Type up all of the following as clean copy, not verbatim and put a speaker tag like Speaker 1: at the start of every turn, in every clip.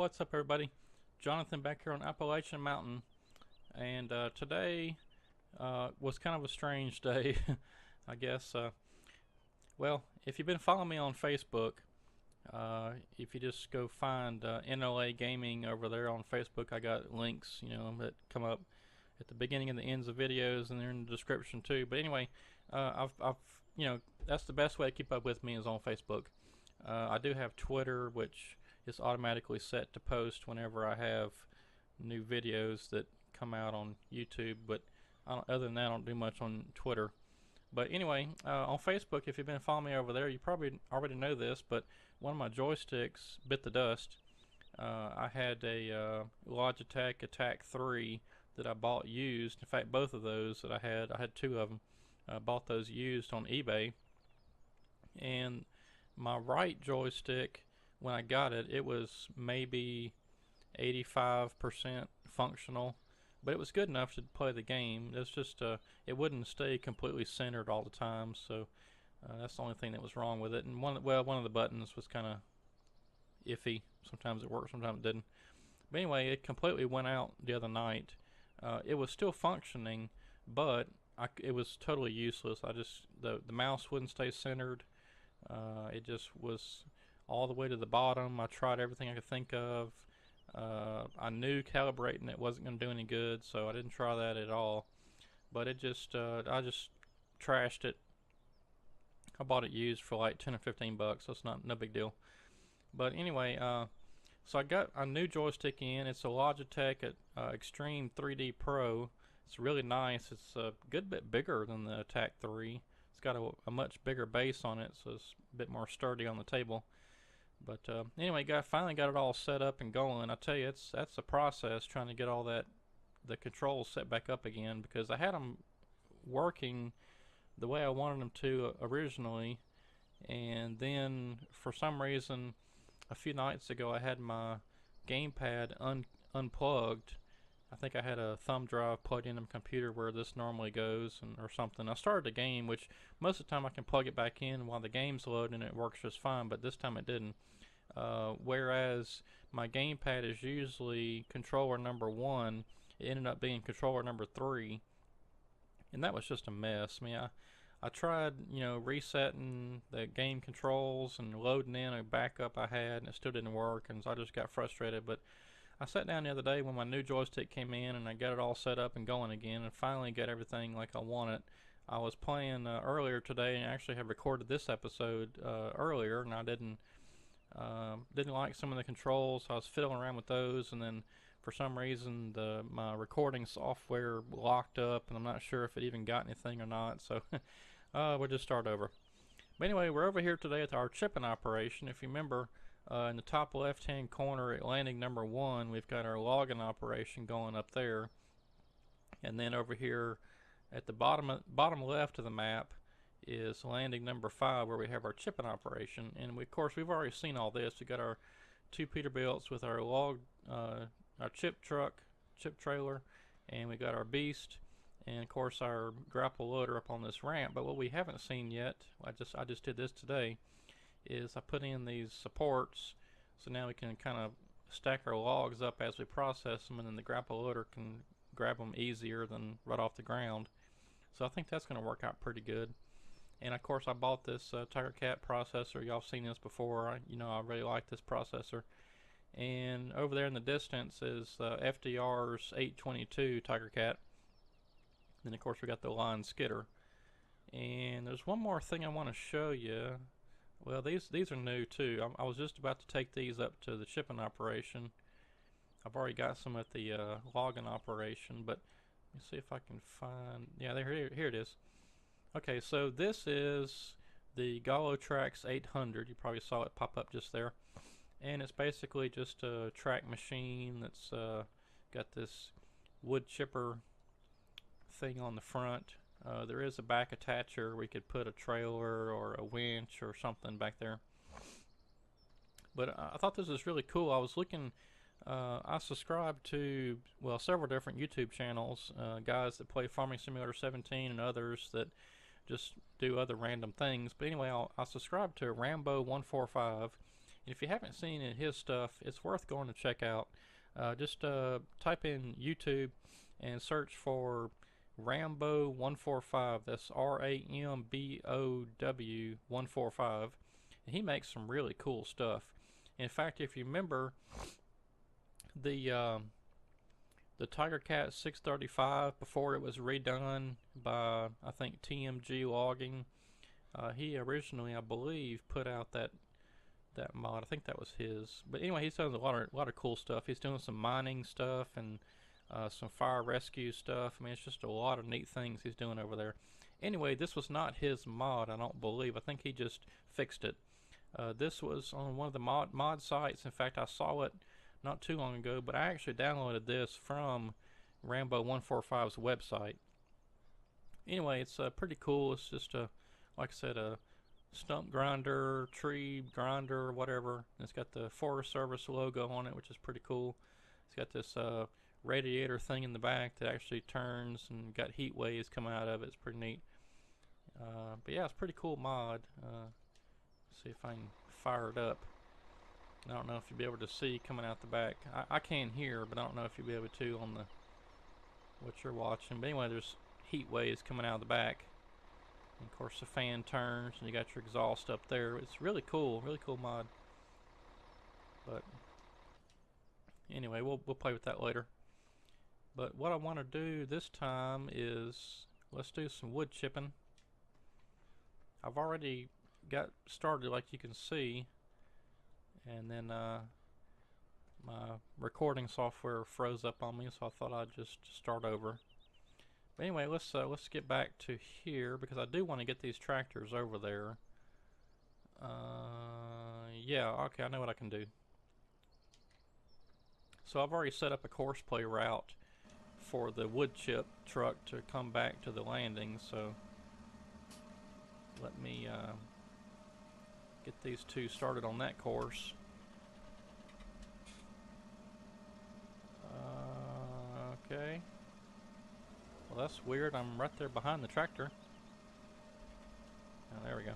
Speaker 1: What's up, everybody? Jonathan back here on Appalachian Mountain, and today was kind of a strange day, I guess. Well, if you've been following me on Facebook, if you just go find NLA Gaming over there on Facebook, I got links, that come up at the beginning and the ends of videos, and they're in the description too. But anyway, that's the best way to keep up with me is on Facebook. I do have Twitter, which is automatically set to post whenever I have new videos that come out on YouTube, but other than that, I don't do much on Twitter. But anyway, on Facebook, if you've been following me over there, you probably already know this, but one of my joysticks bit the dust. I had a Logitech Attack 3 that I bought used. In fact, both of those that I had two of them. I bought those used on eBay, and my right joystick, when I got it, it was maybe 85% functional, but it was good enough to play the game. It's just it wouldn't stay completely centered all the time, so that's the only thing that was wrong with it. And one of the buttons was kind of iffy. Sometimes it worked, sometimes it didn't. But anyway, it completely went out the other night. It was still functioning, but it was totally useless. The mouse wouldn't stay centered. It just was all the way to the bottom. I tried everything I could think of. I knew calibrating it wasn't going to do any good, so I didn't try that at all. But I just trashed it. I bought it used for like 10 or 15 bucks, so it's no big deal. But anyway, so I got a new joystick in. It's a Logitech Extreme 3D Pro. It's really nice. It's a good bit bigger than the Attack 3. It's got a much bigger base on it, so it's a bit more sturdy on the table. But anyway, finally got it all set up and going. I tell you, that's a process trying to get all the controls set back up again, because I had them working the way I wanted them to originally, and then for some reason a few nights ago I had my gamepad unplugged. I think I had a thumb drive plugged in the computer where this normally goes, or something. I started the game, which most of the time I can plug it back in while the game's loading and it works just fine, but this time it didn't. Whereas my gamepad is usually controller number 1, it ended up being controller number 3, and that was just a mess. I mean, I tried, resetting the game controls and loading in a backup I had, and it still didn't work, and so I just got frustrated. But I sat down the other day when my new joystick came in, and I got it all set up and going again, and finally got everything like I want it. I was playing earlier today, and I actually had recorded this episode earlier, and I didn't like some of the controls, so I was fiddling around with those, and then for some reason my recording software locked up, and I'm not sure if it even got anything or not, so we'll just start over. But anyway, we're over here today at our chipping operation. If you remember, in the top left hand corner at landing number 1, we've got our logging operation going up there, and then over here at the bottom left of the map is landing number 5, where we have our chipping operation. And of course we've already seen all this. We got our 2 Peterbilts with our our chip truck, chip trailer, and we got our beast, and of course our grapple loader up on this ramp. But what we haven't seen yet, I just did this today, is I put in these supports, so now we can kind of stack our logs up as we process them, and then the grapple loader can grab them easier than right off the ground. So I think that's going to work out pretty good. And of course I bought this Tiger Cat processor. Y'all seen this before. I really like this processor. And over there in the distance is FDR's 822 Tiger Cat. Then of course we got the line skidder. And there's one more thing I want to show you. Well, these are new too. I was just about to take these up to the shipping operation. I've already got some at the logging operation, but let me see if I can find. Yeah, here it is. Okay, so this is the Galotrax 800. You probably saw it pop up just there, and it's basically just a track machine that's got this wood chipper thing on the front. There is a back attacher. We could put a trailer or a winch or something back there. But I thought this was really cool. I was looking, I subscribe to, well, several different YouTube channels, guys that play Farming Simulator 17 and others that just do other random things. But anyway, I subscribe to Rambo 145, if you haven't seen any of his stuff, it's worth going to check out. Just type in YouTube and search for Rambo 145. That's RAMBOW 145. And he makes some really cool stuff. In fact, if you remember the Tiger Cat 635 before it was redone by I think TMG Logging, he originally, I believe, put out that mod. I think that was his. But anyway, he's done a lot of cool stuff. He's doing some mining stuff and some fire rescue stuff. I mean, it's just a lot of neat things he's doing over there. Anyway, this was not his mod, I don't believe. I think he just fixed it. This was on one of the mod sites. In fact, I saw it not too long ago, but I actually downloaded this from Rambo 145's website. Anyway, it's pretty cool. It's just like I said, a stump grinder, tree grinder, whatever. And it's got the Forest Service logo on it, which is pretty cool. It's got this radiator thing in the back that actually turns and got heat waves coming out of it. It's pretty neat. But yeah, it's a pretty cool mod. See if I can fire it up. I don't know if you'll be able to see coming out the back. I can hear, but I don't know if you'll be able to on the what you're watching. But anyway, there's heat waves coming out of the back. And of course the fan turns and you got your exhaust up there. It's really cool mod. But anyway, we'll play with that later. But what I want to do this time is let's do some wood chipping. I've already got started, like you can see, and then my recording software froze up on me, so I thought I'd just start over. But anyway, let's get back to here because I do want to get these tractors over there. Yeah, okay, I know what I can do. So I've already set up a course play route for the wood chip truck to come back to the landing, so let me get these two started on that course. Okay. Well, that's weird. I'm right there behind the tractor. Oh, there we go.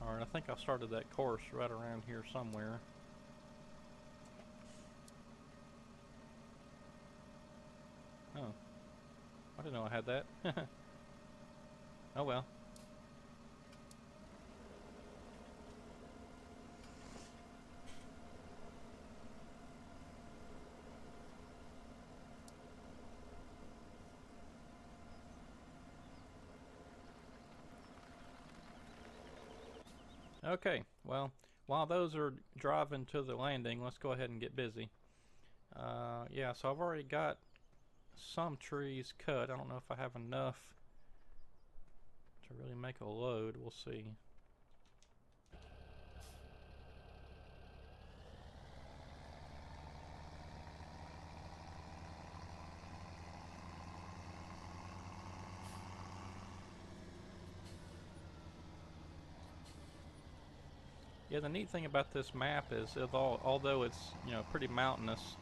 Speaker 1: Alright, I think I started that course right around here somewhere. Oh. I didn't know I had that. Oh well. Okay, well, while those are driving to the landing, let's go ahead and get busy. Yeah, so I've already got some trees cut. I don't know if I have enough to really make a load. We'll see. Yeah, the neat thing about this map is, although it's pretty mountainous,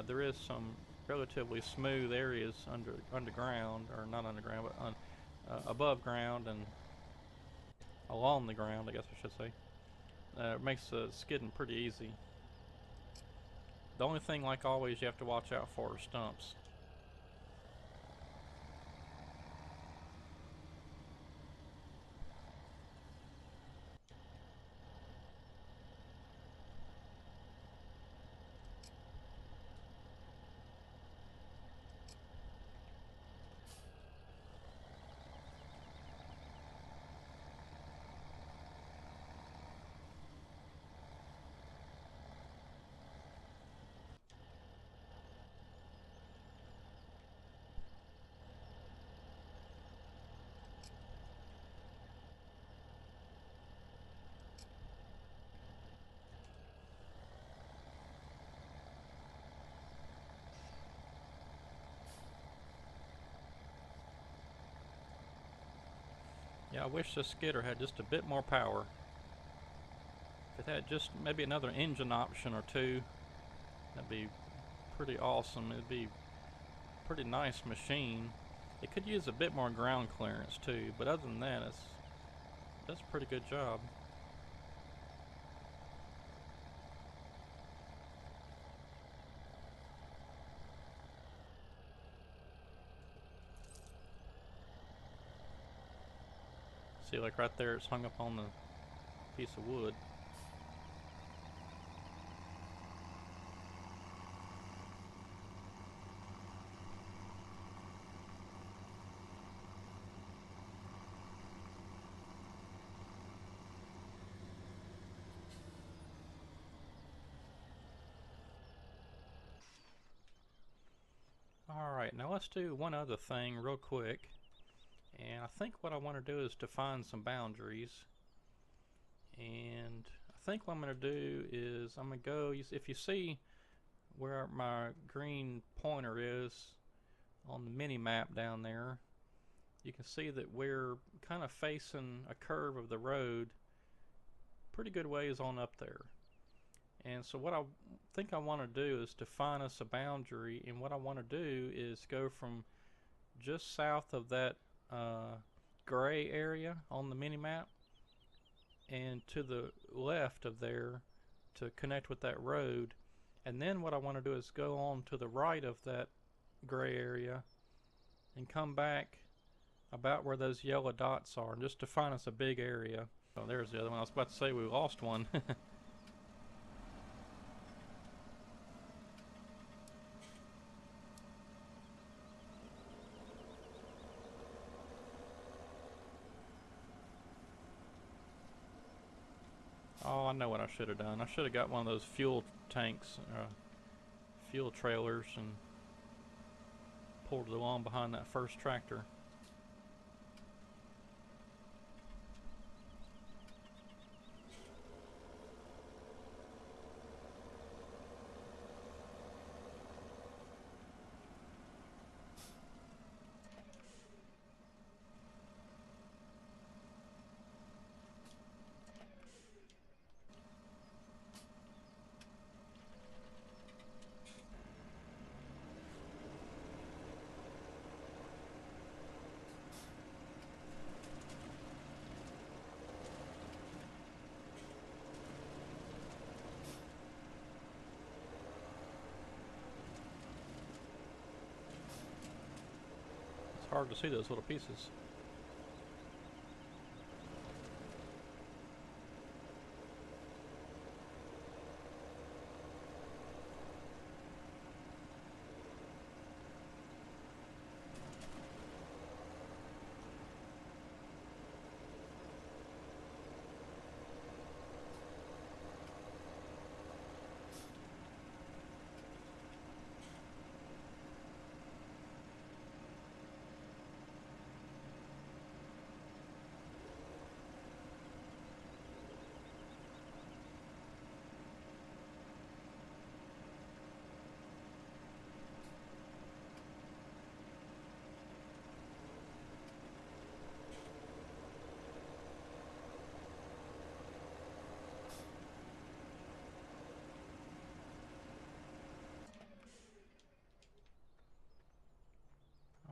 Speaker 1: there is some relatively smooth areas underground, or not underground, but above ground and along the ground, I guess I should say. It makes skidding pretty easy. The only thing, like always, you have to watch out for are stumps. Yeah, I wish this skidder had just a bit more power. If it had just maybe another engine option or two, that'd be pretty awesome. It'd be a pretty nice machine. It could use a bit more ground clearance too, but other than that, that's a pretty good job. See, like right there, it's hung up on the piece of wood. Alright, now let's do one other thing real quick. And I think what I want to do is define some boundaries. And I think what I'm going to do is I'm going to go, if you see where my green pointer is on the mini map down there, you can see that we're kind of facing a curve of the road pretty good ways on up there. And so what I think I want to do is define us a boundary, and what I want to do is go from just south of that gray area on the mini map and to the left of there to connect with that road. And then what I want to do is go on to the right of that gray area and come back about where those yellow dots are and just define us a big area. Oh, there's the other one. I was about to say we lost one. Oh, I know what I should have done. I should have got one of those fuel tanks, fuel trailers, and pulled it along behind that first tractor. It's hard to see those little pieces.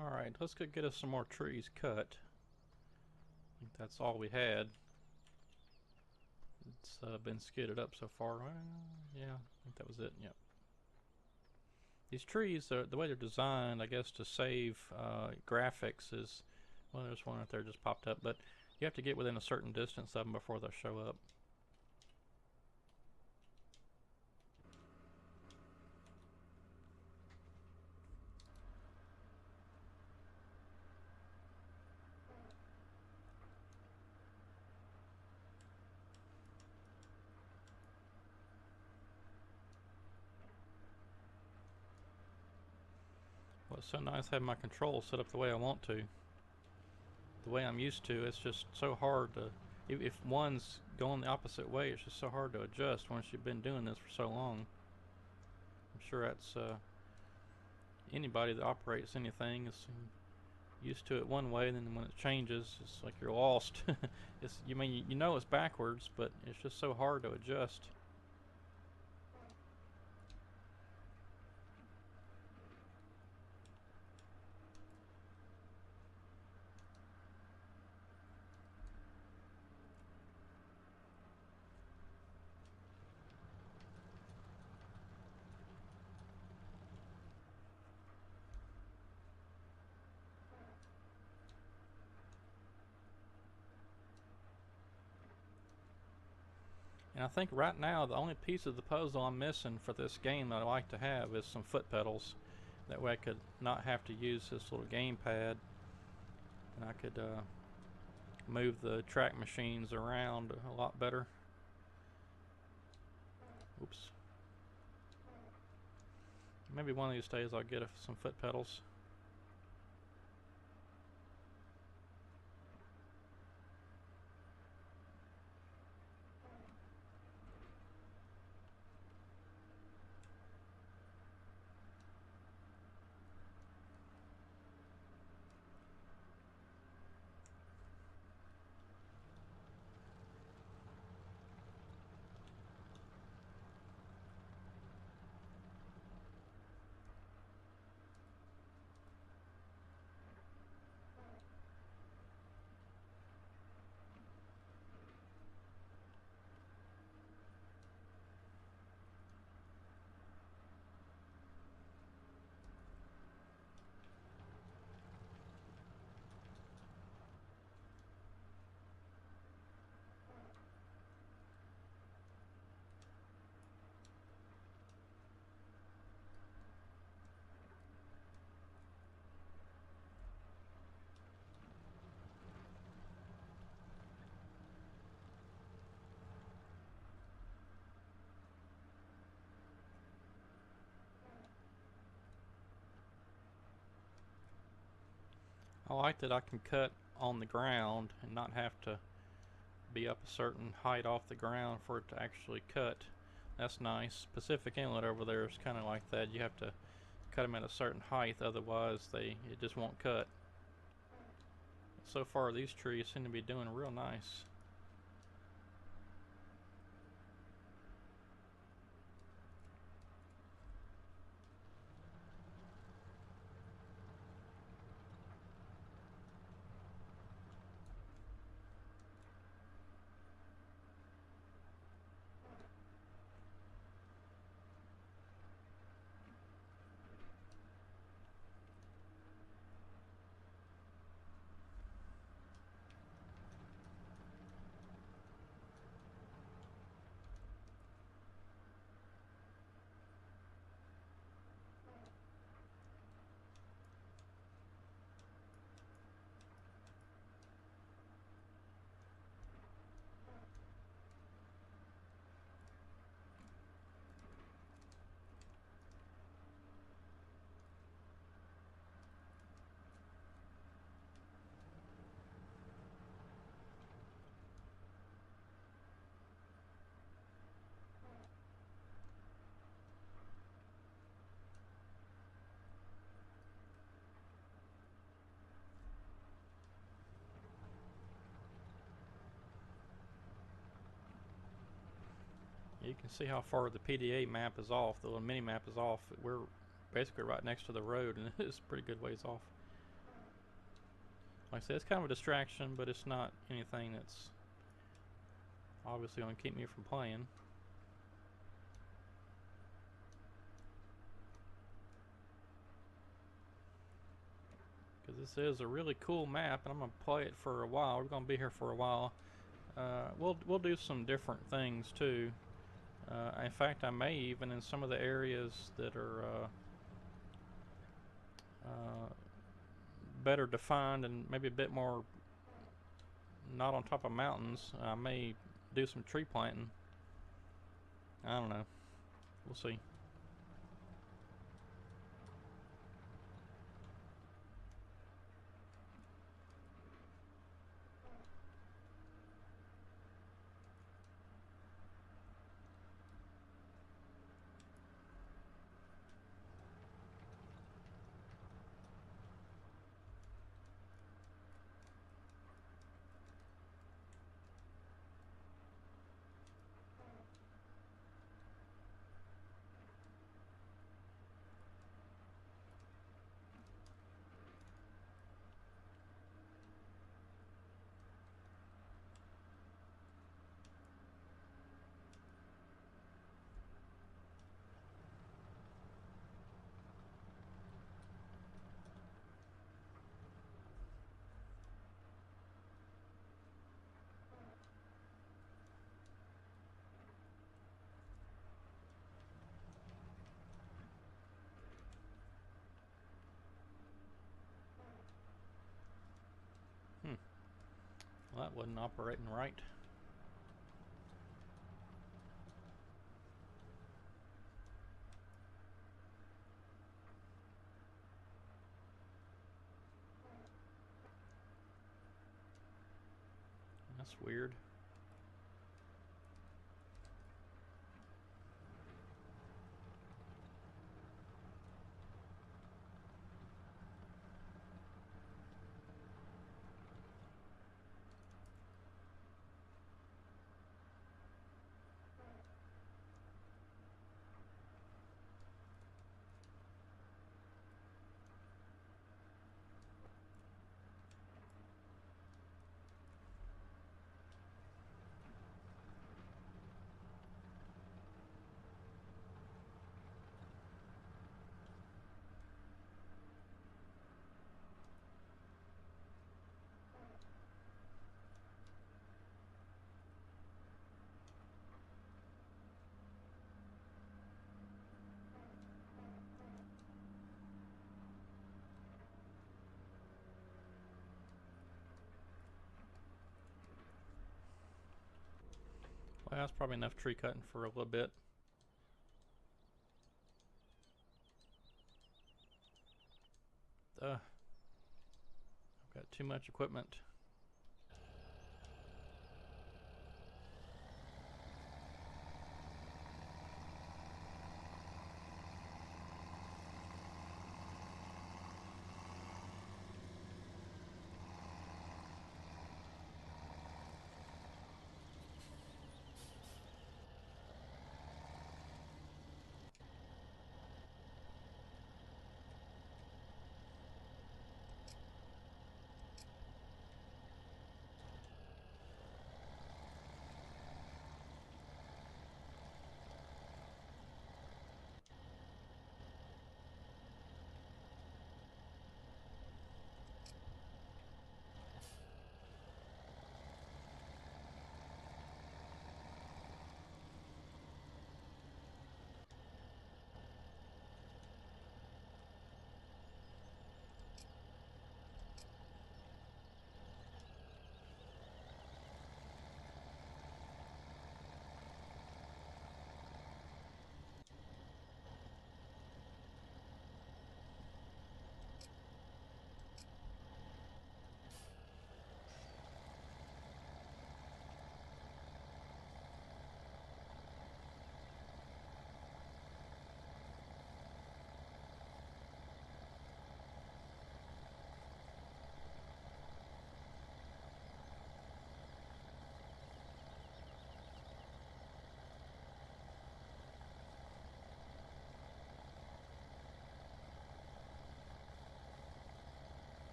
Speaker 1: Alright, let's go get us some more trees cut. I think that's all we had. It's been skidded up so far. Yeah, I think that was it. Yep. These trees, the way they're designed, I guess, to save graphics is... Well, there's one right there just popped up, but you have to get within a certain distance of them before they'll show up. Well, it's so nice having my controls set up the way I want to. The way I'm used to, it's just so hard to... If one's going the opposite way, it's just so hard to adjust once you've been doing this for so long. I'm sure that's... anybody that operates anything is used to it one way, and then when it changes, it's like you're lost. You mean you know it's backwards, but it's just so hard to adjust. And I think right now the only piece of the puzzle I'm missing for this game that I like to have is some foot pedals. That way I could not have to use this little gamepad, and I could move the track machines around a lot better. Oops. Maybe one of these days I'll get some foot pedals. I like that I can cut on the ground and not have to be up a certain height off the ground for it to actually cut. That's nice. Pacific Inlet over there is kind of like that. You have to cut them at a certain height, otherwise it just won't cut. So far these trees seem to be doing real nice. You can see how far the PDA map is off, the little mini map is off. We're basically right next to the road, and it's pretty good ways off. Like I said, it's kind of a distraction, but it's not anything that's obviously going to keep me from playing. Because this is a really cool map, and I'm going to play it for a while. We're going to be here for a while. We'll do some different things too. In fact, I may even, in some of the areas that are better defined and maybe a bit more not on top of mountains, I may do some tree planting. I don't know. We'll see. Well, that wasn't operating right. That's weird. Well, that's probably enough tree cutting for a little bit. I've got too much equipment.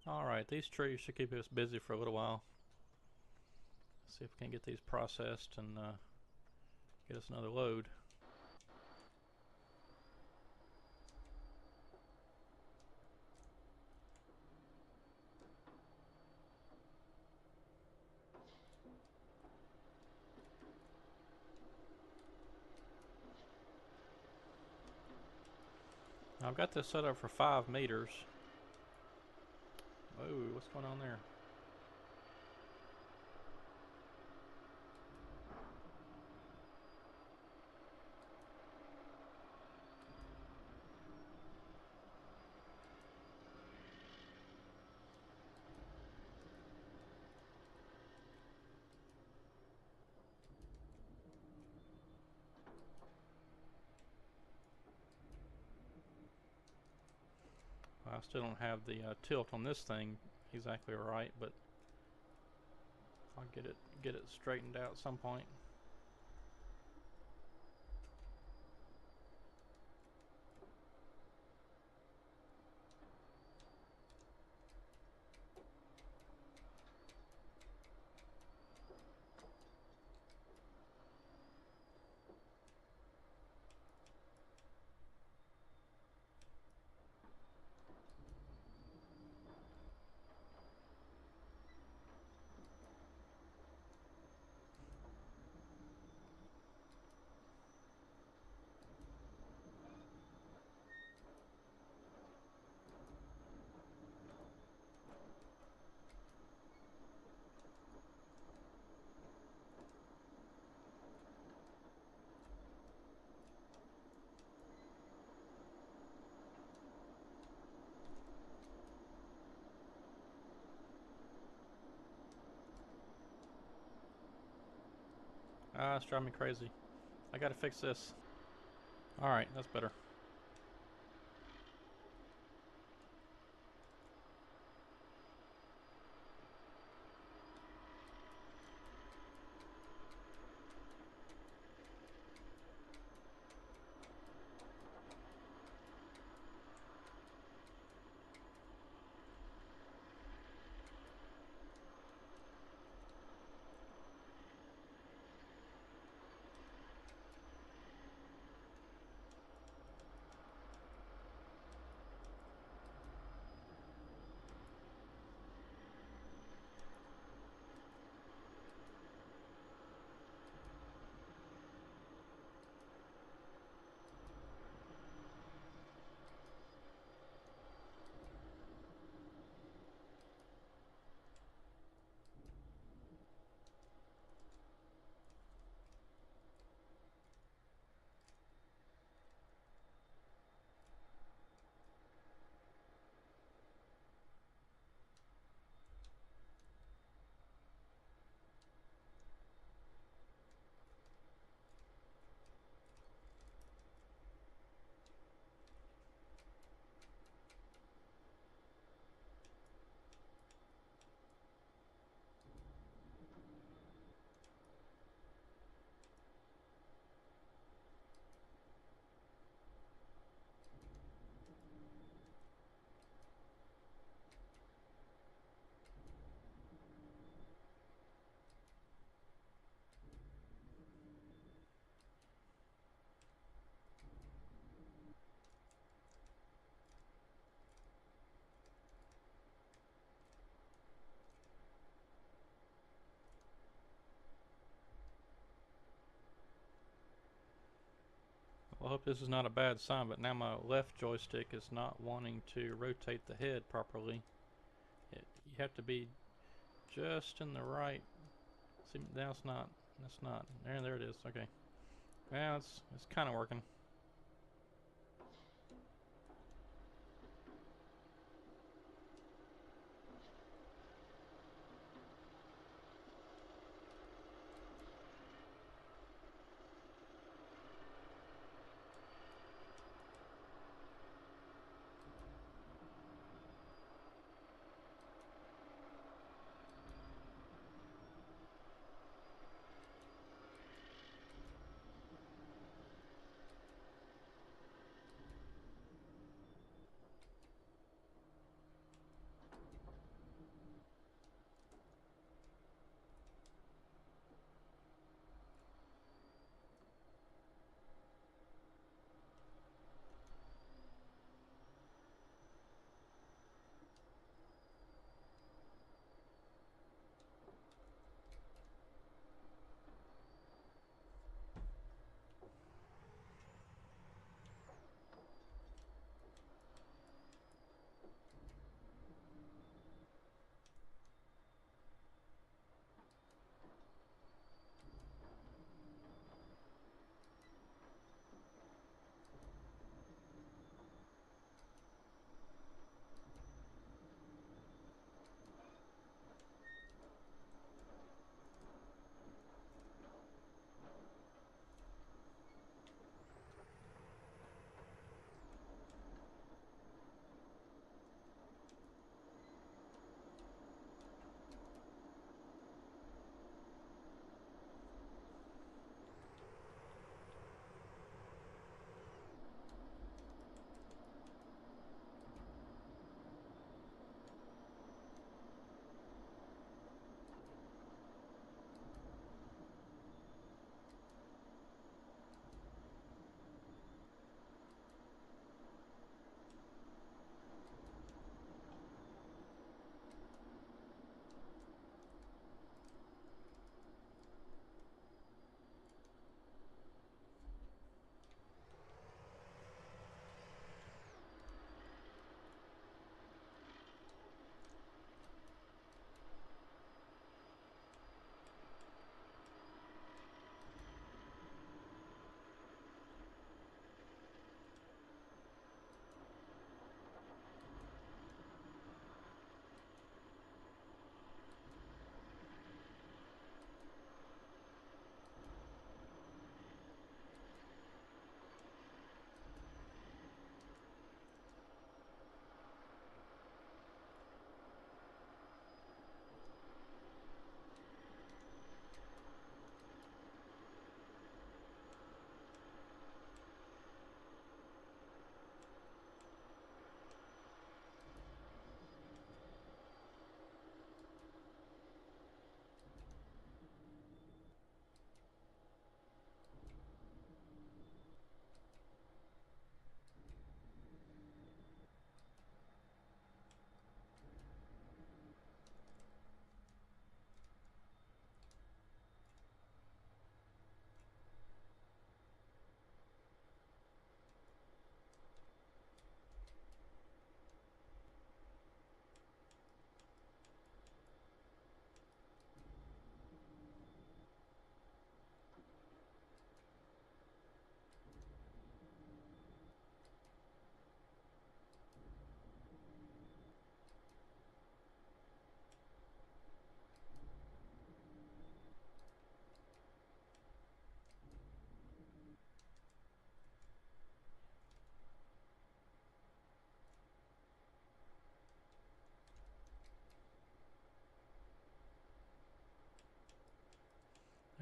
Speaker 1: Alright, these trees should keep us busy for a little while. See if we can get these processed and get us another load. I've got this set up for 5 meters. Whoa, what's going on there? I still don't have the tilt on this thing exactly right, but I'll get it straightened out at some point. Ah, it's driving me crazy. I gotta fix this. Alright, that's better. Well, I hope this is not a bad sign, but now my left joystick is not wanting to rotate the head properly. You have to be just in the right. See, that's not. That's not. There it is. Okay. Well, it's kind of working.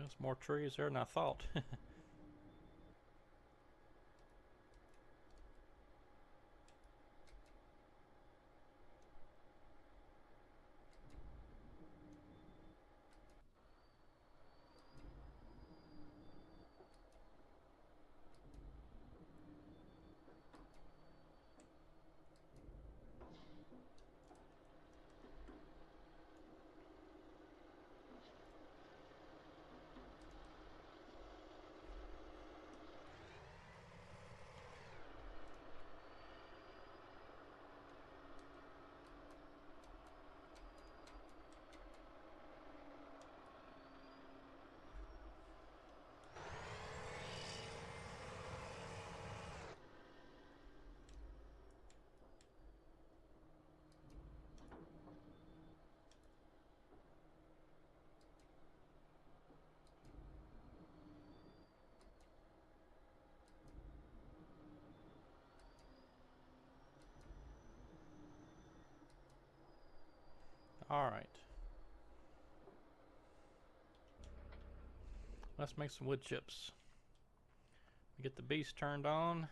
Speaker 1: There's more trees there than I thought. Alright. Let's make some wood chips. Get the beast turned on.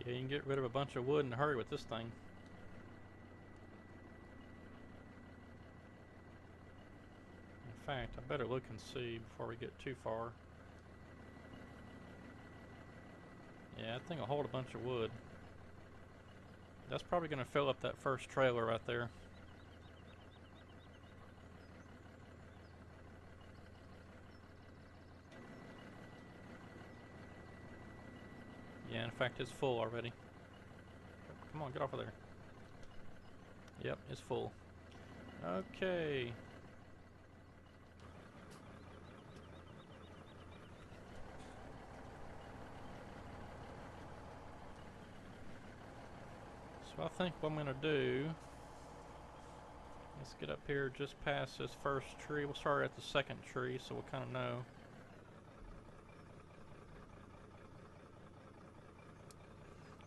Speaker 1: Yeah, you can get rid of a bunch of wood in a hurry with this thing. In fact, I better look and see before we get too far. Yeah, that thing will hold a bunch of wood. That's probably going to fill up that first trailer right there. Yeah, in fact, it's full already. Come on, get off of there. Yep, it's full. Okay. So I think what I'm going to do, let's get up here just past this first tree. We'll start at the second tree so we'll kind of know.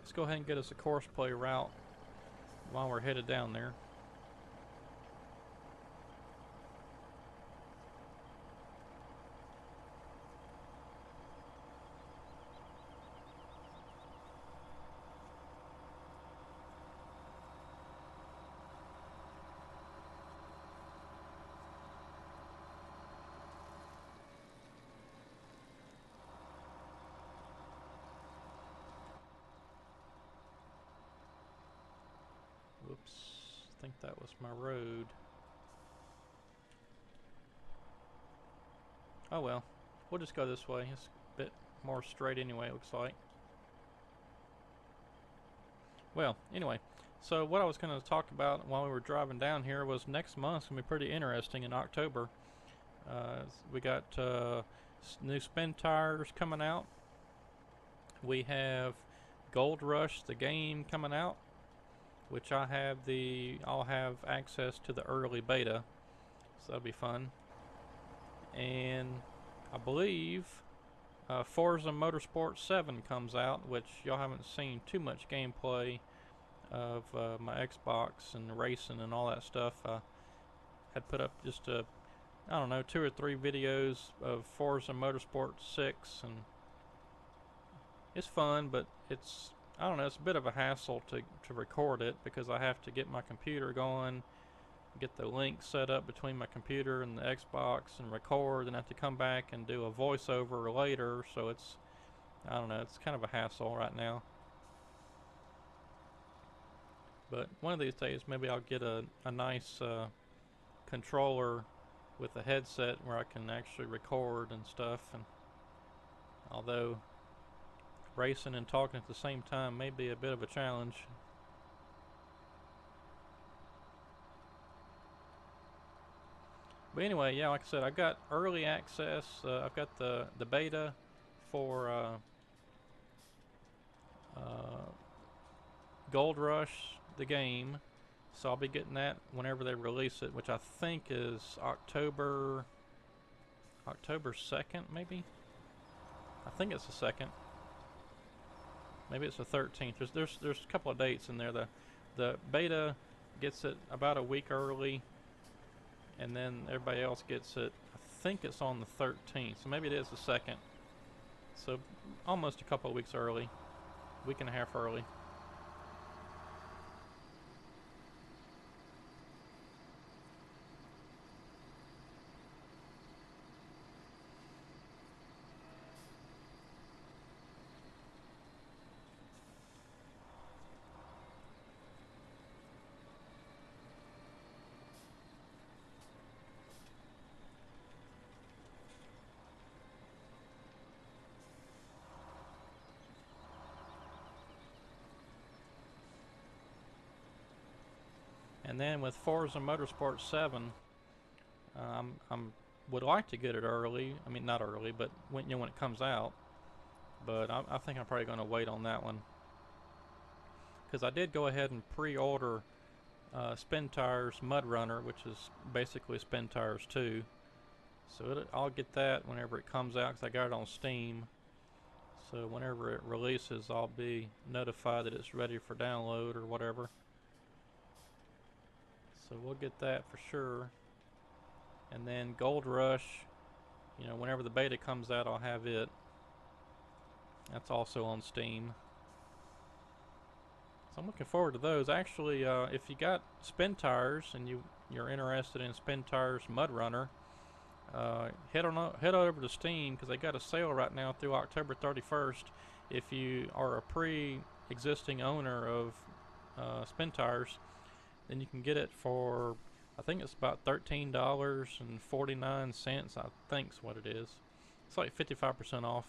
Speaker 1: Let's go ahead and get us a course play route while we're headed down there. Whoops, I think that was my road. Oh well, we'll just go this way. It's a bit more straight anyway, it looks like. Well, anyway, so what I was going to talk about while we were driving down here was next month's going to be pretty interesting in October. We got new spin tires coming out. We have Gold Rush, the game, coming out, which I'll have access to the early beta, so that'll be fun. and I believe Forza Motorsport 7 comes out, which y'all haven't seen too much gameplay of my Xbox and racing and all that stuff. I had put up just I don't know, 2 or 3 videos of Forza Motorsport 6, and it's fun, but I don't know, it's a bit of a hassle to record it because I have to get my computer going, get the link set up between my computer and the Xbox and record, and have to come back and do a voiceover later, so I don't know, it's kind of a hassle right now. But one of these days maybe I'll get a nice controller with a headset where I can actually record and stuff, and although racing and talking at the same time may be a bit of a challenge. But anyway, yeah, like I said, I've got early access. I've got the beta for Gold Rush, the game. So I'll be getting that whenever they release it, which I think is October 2nd, maybe? I think it's the 2nd. Maybe it's the 13th. There's a couple of dates in there. The beta gets it about a week early, and then everybody else gets it, I think it's on the 13th, so maybe it is the 2nd. So almost a couple of weeks early, week and a half early. And then with Forza Motorsport 7, I'm would like to get it early. I mean, not early, but when it comes out. But I think I'm probably going to wait on that one, because I did go ahead and pre-order Spin Tires Mud Runner, which is basically Spin Tires 2. So I'll get that whenever it comes out, because I got it on Steam. So whenever it releases, I'll be notified that it's ready for download or whatever. So we'll get that for sure. And then Gold Rush, whenever the beta comes out, I'll have it. That's also on Steam. So I'm looking forward to those. Actually, if you got Spin Tires and you're interested in Spin Tires Mud Runner, head over to Steam, because they got a sale right now through October 31st. If you are a pre-existing owner of Spin Tires, then you can get it for, I think it's about $13.49, I think's what it is. It's like 55% off.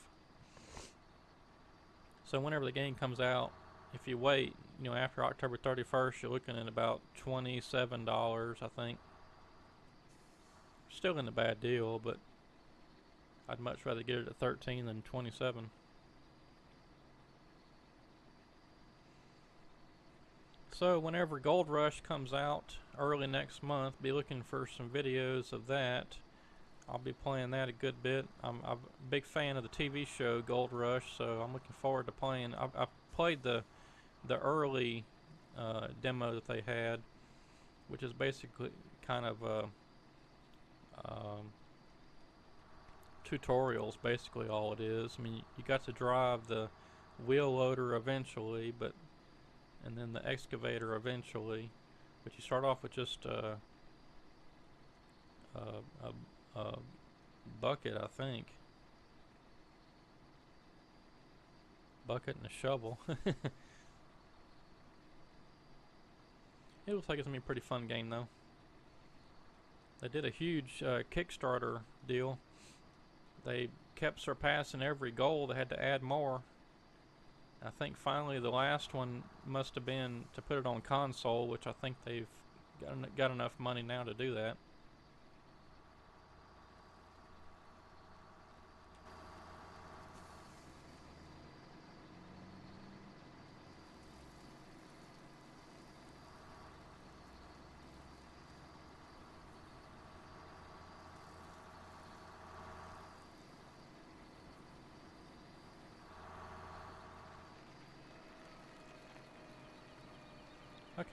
Speaker 1: So whenever the game comes out, if you wait, after October 31st, you're looking at about $27, I think. Still in a bad deal, but I'd much rather get it at 13 than 27. So whenever Gold Rush comes out early next month, be looking for some videos of that. I'll be playing that a good bit. I'm a big fan of the TV show Gold Rush, so I'm looking forward to playing. I've played the early demo that they had, which is basically kind of tutorials, basically all it is. I mean, you got to drive the wheel loader eventually, and then the excavator eventually, but you start off with just a bucket, I think. Bucket and a shovel. It looks like it's going to be a pretty fun game, though. They did a huge Kickstarter deal. They kept surpassing every goal. They had to add more. I think finally the last one must have been to put it on console, which I think they've got enough money now to do that.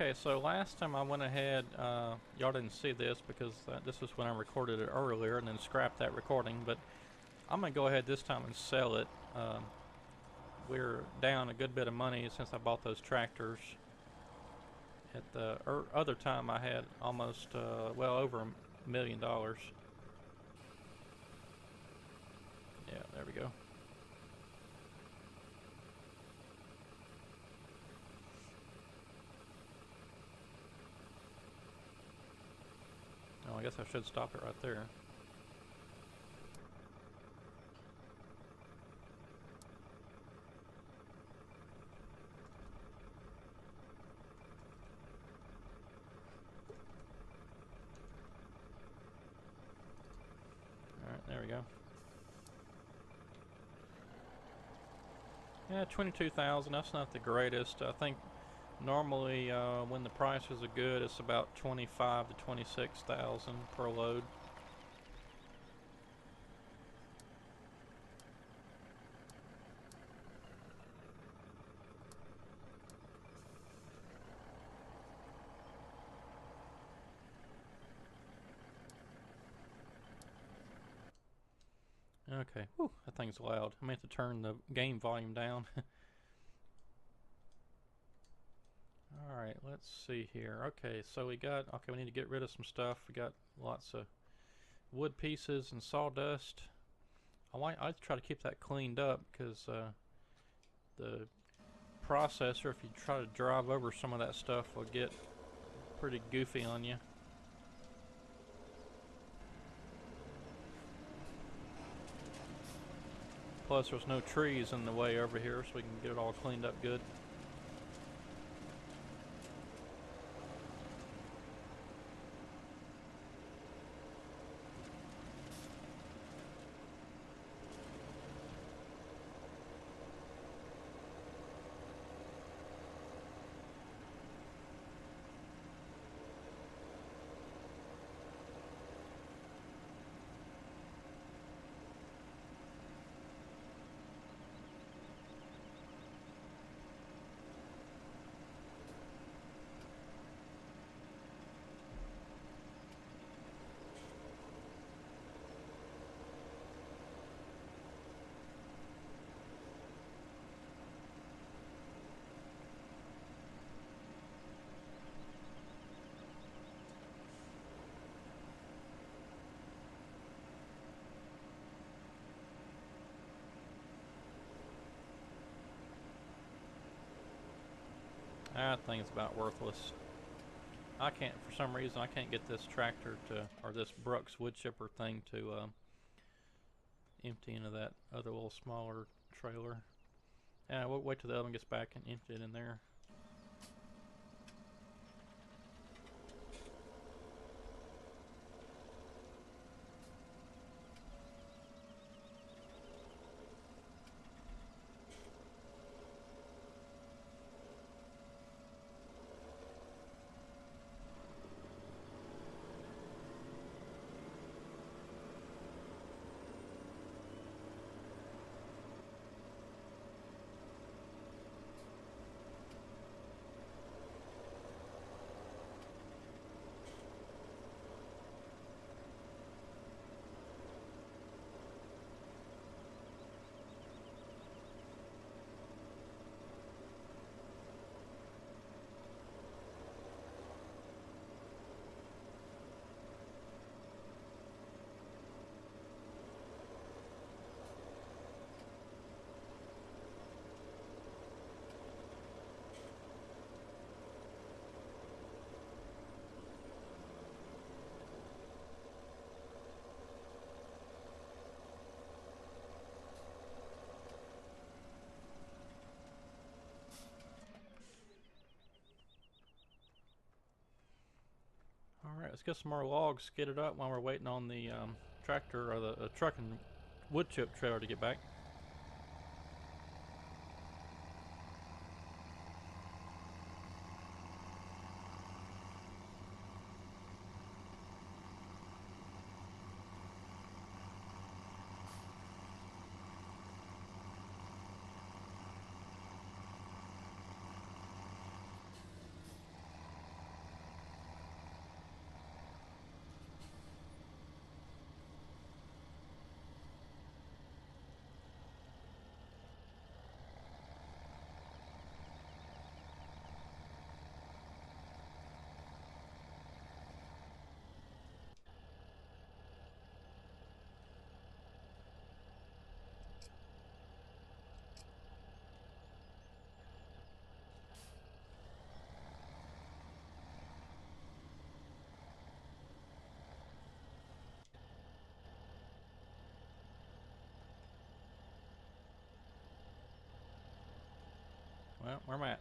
Speaker 1: Okay, so last time I went ahead, y'all didn't see this because this was when I recorded it earlier and then scrapped that recording, but I'm going to go ahead this time and sell it. We're down a good bit of money since I bought those tractors. At the other time I had almost, well, over $1 million. Yeah, there we go. Oh, I guess I should stop it right there. Alright, there we go. Yeah, 22,000. That's not the greatest. I think normally when the prices are good, it's about 25 to 26,000 per load. Okay, whew, that thing's loud. I may have to turn the game volume down. Alright, let's see here. Okay, so we need to get rid of some stuff. We got lots of wood pieces and sawdust. I try to keep that cleaned up because the processor, if you try to drive over some of that stuff, will get pretty goofy on you. Plus, there's no trees in the way over here, so we can get it all cleaned up good. That thing's about worthless. For some reason, I can't get this tractor to, or this Brooks wood chipper thing to empty into that other little smaller trailer. Yeah, we'll wait till the oven gets back and empty it in there. Alright, let's get some more logs skidded up while we're waiting on the tractor or the truck and wood chip trailer to get back. Well, where am I at?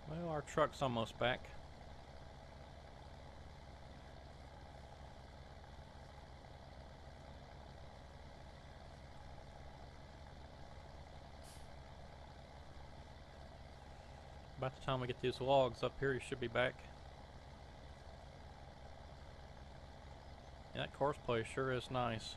Speaker 1: Well, our truck's almost back. About the time we get these logs up here, you should be back. Yeah, that course play sure is nice.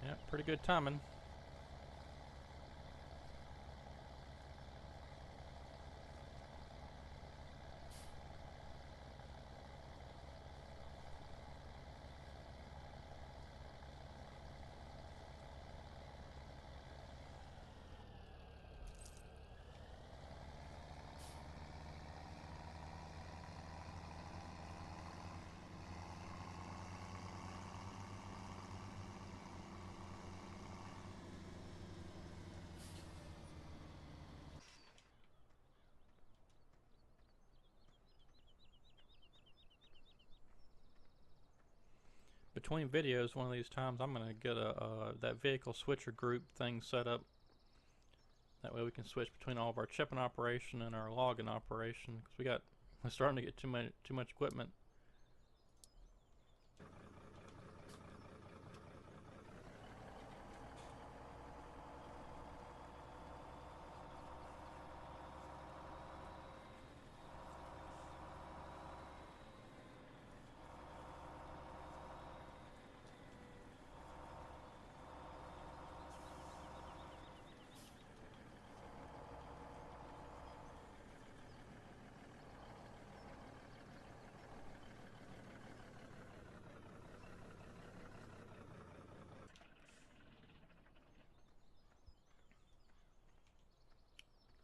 Speaker 1: Yeah, pretty good timing. Between videos, one of these times I'm gonna get that vehicle switcher group thing set up. That way we can switch between all of our chipping operation and our logging operation, because we're starting to get too much equipment.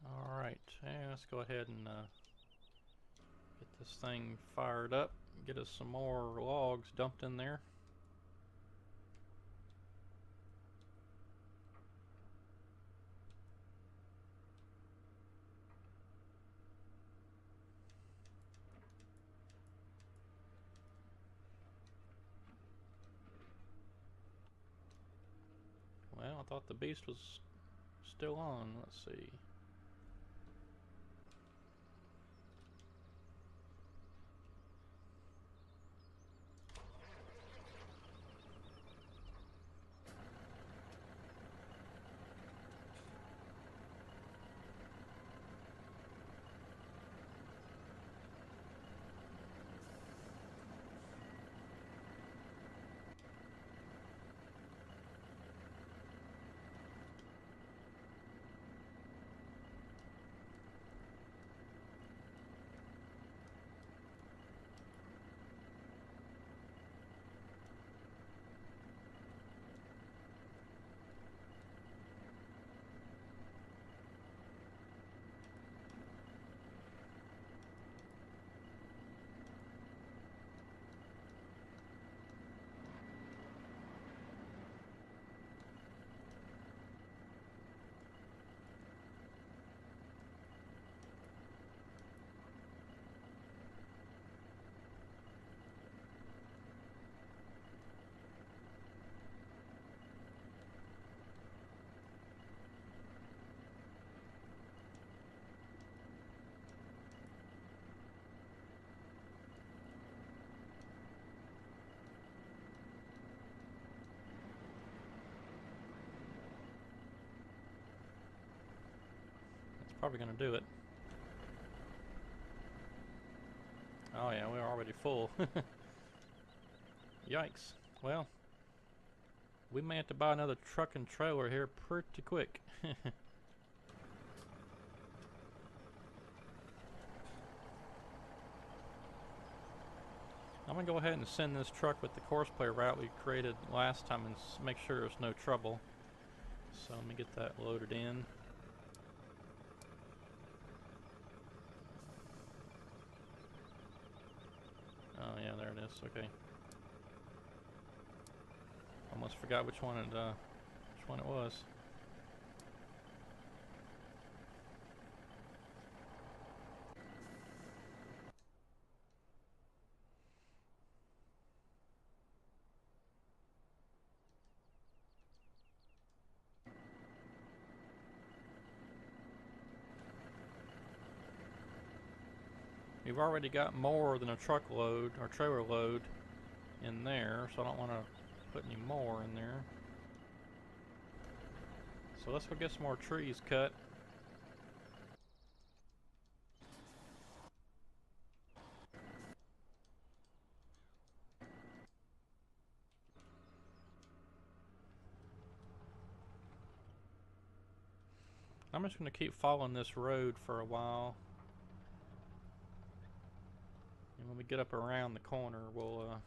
Speaker 1: Alright, let's go ahead and get this thing fired up, get us some more logs dumped in there. Well, I thought the beast was still on. Let's see. probably going to do it. Oh yeah, we're already full. Yikes. Well, we may have to buy another truck and trailer here pretty quick. I'm going to go ahead and send this truck with the course play route we created last time and make sure there's no trouble. So let me get that loaded in. Oh yeah, there it is. Okay. Almost forgot which one it was. We've already got more than a truckload or trailer load in there, so I don't want to put any more in there. So let's go get some more trees cut. I'm just going to keep following this road for a while. And when we get up around the corner, we'll,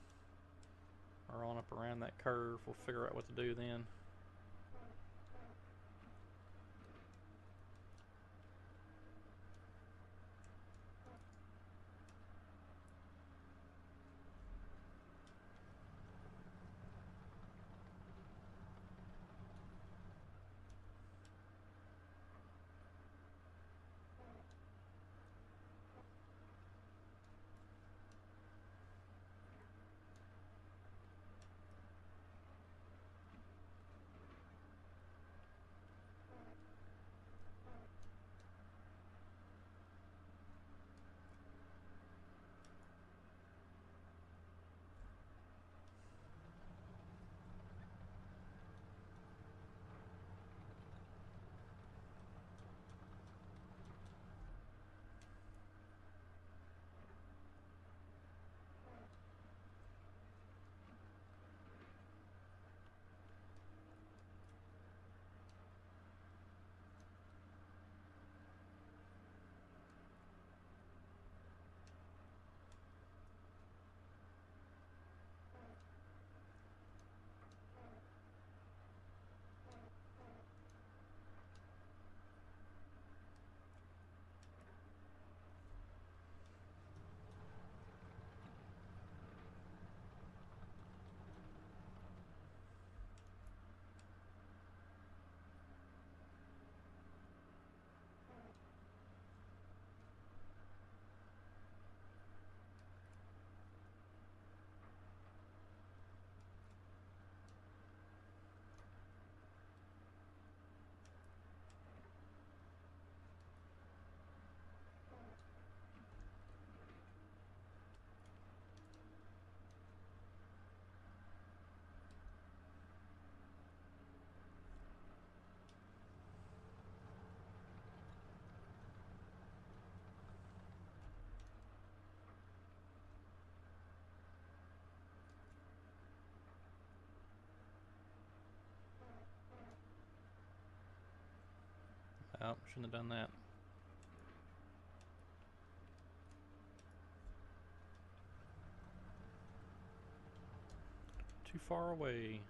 Speaker 1: or on up around that curve, we'll figure out what to do then. Oh, shouldn't have done that. Too far away.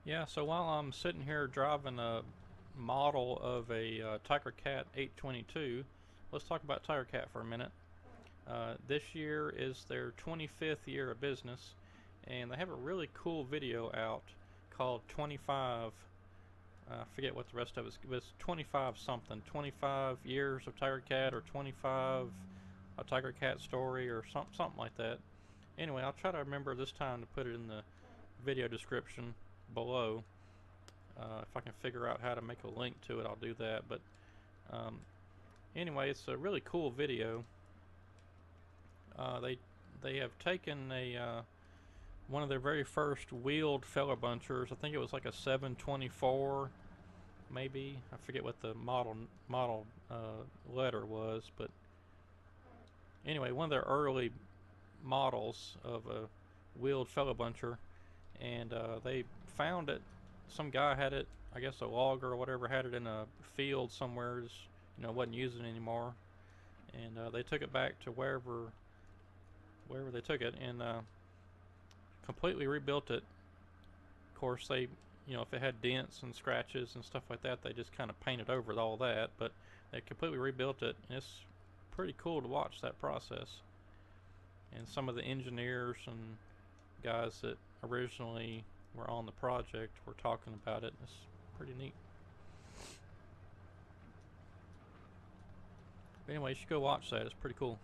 Speaker 1: Yeah, so while I'm sitting here driving a model of a Tiger Cat 822, let's talk about Tiger Cat for a minute. This year is their 25th year of business, and they have a really cool video out called 25. I forget what the rest of it is. It was 25 something. 25 years of Tiger Cat, or 25 a Tiger Cat story, or something like that. Anyway, I'll try to remember this time to put it in the video description below. If I can figure out how to make a link to it, I'll do that. But um, anyway, it's a really cool video. They have taken a one of their very first wheeled fella bunchers. I think it was like a 724, maybe. I forget what the model letter was, but anyway, one of their early models of a wheeled fella buncher, and they found it. Some guy had it, I guess a logger or whatever, had it in a field somewhere, wasn't using it anymore, and they took it back to wherever they took it, and completely rebuilt it. Of course, they, if it had dents and scratches and stuff like that, they just kind of painted over all that, but they completely rebuilt it, and it's pretty cool to watch that process. And some of the engineers and guys that originally were on the project were talking about it. It's pretty neat. But anyway, you should go watch that. It's pretty cool.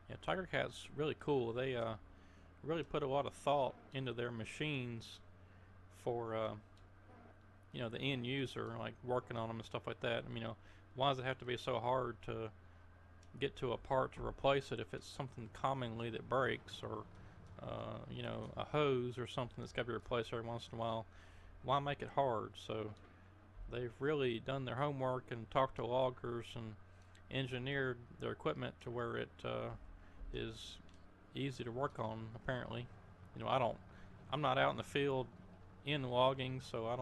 Speaker 1: Yeah, Tiger Cat's really cool. They really put a lot of thought into their machines for the end user, like working on them and stuff like that. Why does it have to be so hard to get to a part to replace it if it's something commonly that breaks, or a hose or something that's got to be replaced every once in a while? Why make it hard? So they've really done their homework and talked to loggers and engineered their equipment to where it is easy to work on. Apparently, I'm not out in the field in logging, so I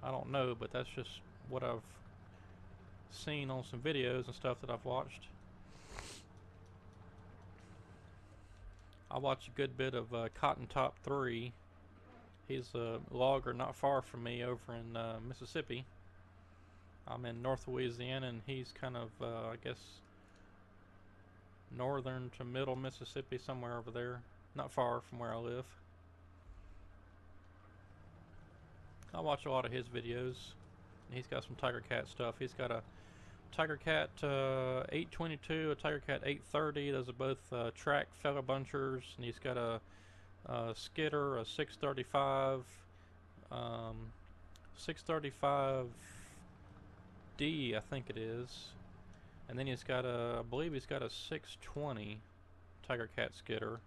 Speaker 1: don't know, but that's just what I've seen on some videos and stuff that I've watched. I watch a good bit of Cotton Top 3. He's a logger not far from me over in Mississippi. I'm in North Louisiana, and he's kind of, I guess, northern to middle Mississippi, somewhere over there, not far from where I live. I watch a lot of his videos. He's got some Tiger Cat stuff. He's got a Tiger Cat 822, a Tiger Cat 830. Those are both track fella bunchers, and he's got a skidder, a 635, 635D, I think it is. And then he's got I believe he's got a 620 Tiger Cat skidder.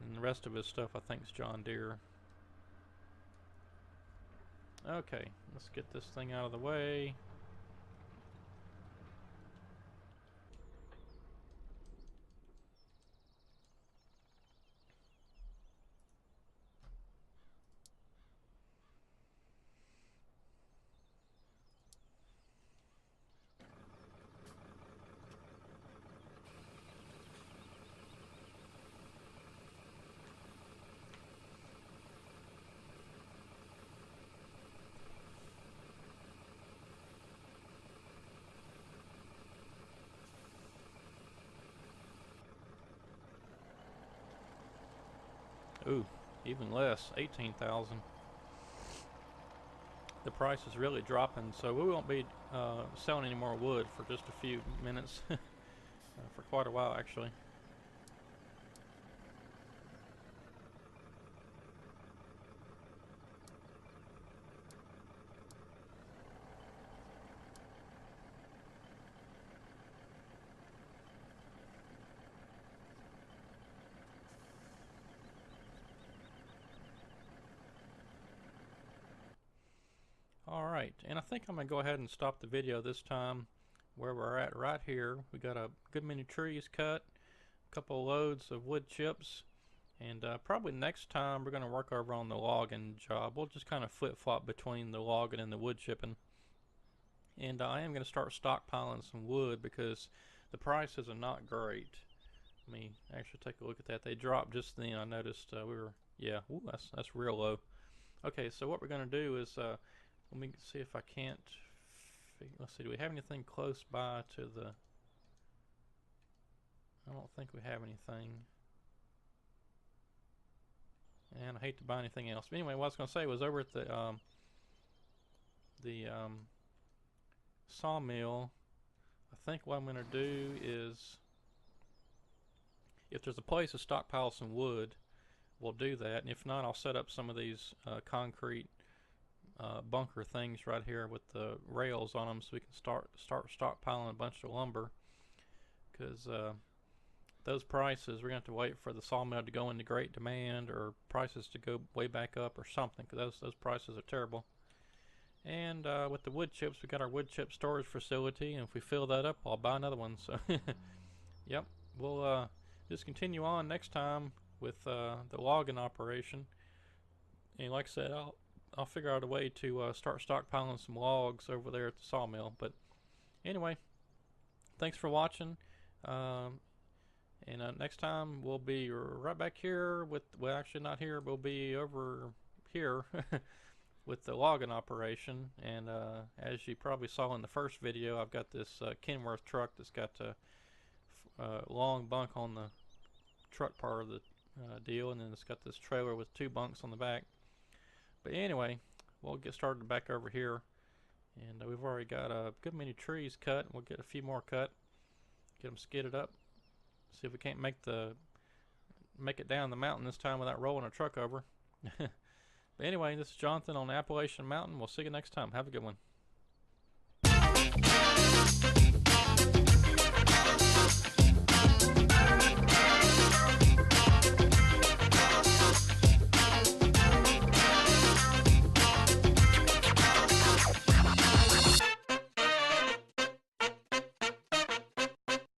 Speaker 1: And the rest of his stuff, I think, is John Deere. Okay, let's get this thing out of the way. Ooh, even less, 18,000. The price is really dropping, so we won't be selling any more wood for just a few minutes, for quite a while actually. Alright, and I think I'm going to go ahead and stop the video this time where we're at right here. We got a good many trees cut, a couple of loads of wood chips, and probably next time we're going to work over on the logging job. We'll just kind of flip-flop between the logging and the wood chipping. And I am going to start stockpiling some wood because the prices are not great. Let me actually take a look at that. They dropped just then. I noticed we were, yeah, ooh, that's real low. Okay, so what we're going to do is, let me see if I can't, let's see, do we have anything close by to the, I don't think we have anything. And I hate to buy anything else. But anyway, what I was going to say was over at the sawmill, I think what I'm going to do is, if there's a place to stockpile some wood, we'll do that. And if not, I'll set up some of these concrete bunker things right here with the rails on them so we can start stockpiling a bunch of lumber. Because those prices, we're going to have to wait for the sawmill to go into great demand or prices to go way back up or something, because those prices are terrible. And with the wood chips, we got our wood chip storage facility, and if we fill that up, I'll buy another one. So, yep, we'll just continue on next time with the logging operation. And like I said, I'll figure out a way to start stockpiling some logs over there at the sawmill. But anyway, thanks for watching. And next time we'll be right back here with, well, actually not here, we'll be over here with the logging operation. And as you probably saw in the first video, I've got this Kenworth truck that's got a long bunk on the truck part of the deal, and then it's got this trailer with 2 bunks on the back. But anyway, we'll get started back over here, and we've already got a good many trees cut. We'll get a few more cut, get them skidded up, see if we can't make it down the mountain this time without rolling a truck over. But anyway, this is Jonathan on Appalachian Mountain. We'll see you next time. Have a good one.